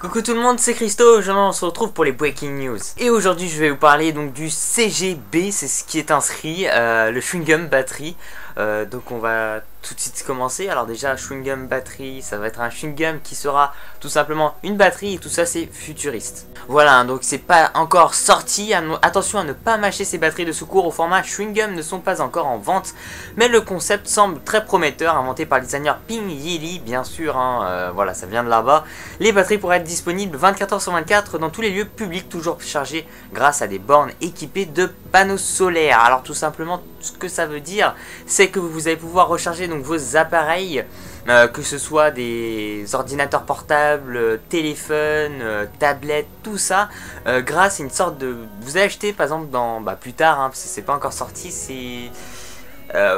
Coucou tout le monde, c'est Christo, aujourd'hui on se retrouve pour les Breaking News. Et aujourd'hui je vais vous parler donc du CGB, c'est ce qui est inscrit, le Chewing Gum Battery. Donc on va tout de suite commencer. Alors déjà, Chewing Gum Battery, ça va être un chewing gum qui sera tout simplement une batterie et tout ça c'est futuriste. Voilà, donc c'est pas encore sorti, attention à ne pas mâcher ces batteries de secours au format chewing gum ne sont pas encore en vente. Mais le concept semble très prometteur, inventé par le designer Ping Yili, bien sûr, hein, voilà, ça vient de là-bas. Les batteries pourraient être disponibles 24h/24 dans tous les lieux publics, toujours chargés grâce à des bornes équipées de panneaux solaires. Alors tout simplement, ce que ça veut dire, c'est que vous allez pouvoir recharger donc vos appareils, que ce soit des ordinateurs portables, téléphones, tablettes, tout ça, grâce à une sorte de... Vous allez acheter par exemple dans... plus tard, hein, parce que c'est pas encore sorti, c'est...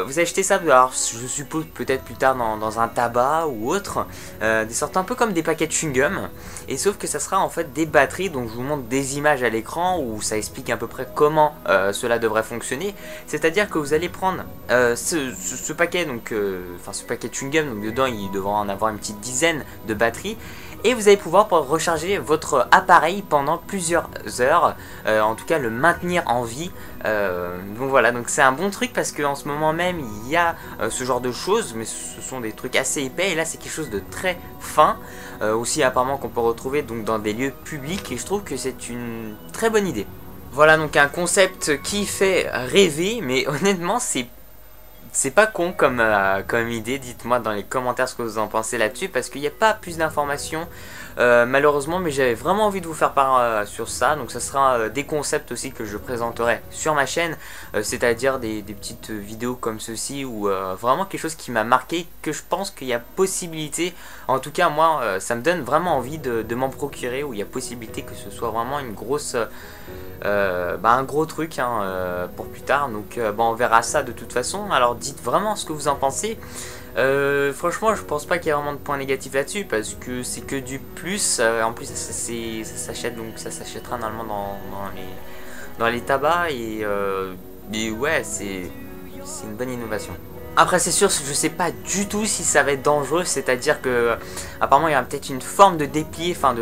vous achetez ça, alors je suppose peut-être plus tard dans un tabac ou autre, des sortes un peu comme des paquets de chewing-gum, et sauf que ça sera en fait des batteries, donc je vous montre des images à l'écran où ça explique à peu près comment cela devrait fonctionner. C'est-à-dire que vous allez prendre ce paquet, donc ce paquet de chewing-gum, donc dedans il devrait en avoir une petite dizaine de batteries. Et vous allez pouvoir recharger votre appareil pendant plusieurs heures, en tout cas le maintenir en vie. Donc voilà, donc c'est un bon truc parce qu'en ce moment même il y a ce genre de choses, mais ce sont des trucs assez épais et là c'est quelque chose de très fin, aussi apparemment qu'on peut retrouver donc dans des lieux publics et je trouve que c'est une très bonne idée. Voilà donc un concept qui fait rêver, mais honnêtement c'est pas con comme idée. Dites-moi dans les commentaires ce que vous en pensez là-dessus, parce qu'il n'y a pas plus d'informations malheureusement, mais j'avais vraiment envie de vous faire part sur ça. Donc ça sera des concepts aussi que je présenterai sur ma chaîne, c'est-à-dire des petites vidéos comme ceci, ou vraiment quelque chose qui m'a marqué, que je pense qu'il y a possibilité, en tout cas moi ça me donne vraiment envie de m'en procurer, où il y a possibilité que ce soit vraiment une grosse... un gros truc, hein, pour plus tard. Donc on verra ça de toute façon. Alors dites vraiment ce que vous en pensez. Franchement je pense pas qu'il y ait vraiment de points négatifs là-dessus, parce que c'est que du plus. En plus ça s'achète, donc ça s'achètera normalement dans les tabacs, et ouais, c'est une bonne innovation. Après c'est sûr, je sais pas du tout si ça va être dangereux, c'est-à-dire que apparemment il y a peut-être une forme de déplier, enfin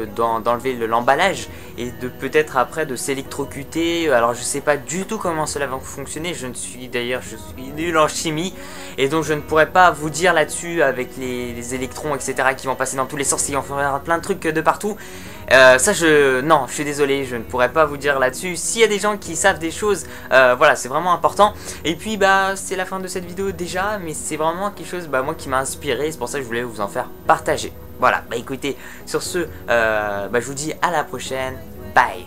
d'enlever l'emballage et de peut-être après de s'électrocuter. Alors je sais pas du tout comment cela va fonctionner, je suis nul en chimie et donc je ne pourrais pas vous dire là-dessus avec les électrons etc qui vont passer dans tous les sens, ils vont faire plein de trucs de partout. Non, je suis désolé, je ne pourrais pas vous dire là-dessus. S'il y a des gens qui savent des choses, voilà, c'est vraiment important. Et puis c'est la fin de cette vidéo déjà, mais c'est vraiment quelque chose moi qui m'a inspiré, c'est pour ça que je voulais vous en faire partager. Voilà, écoutez, sur ce, je vous dis à la prochaine, bye.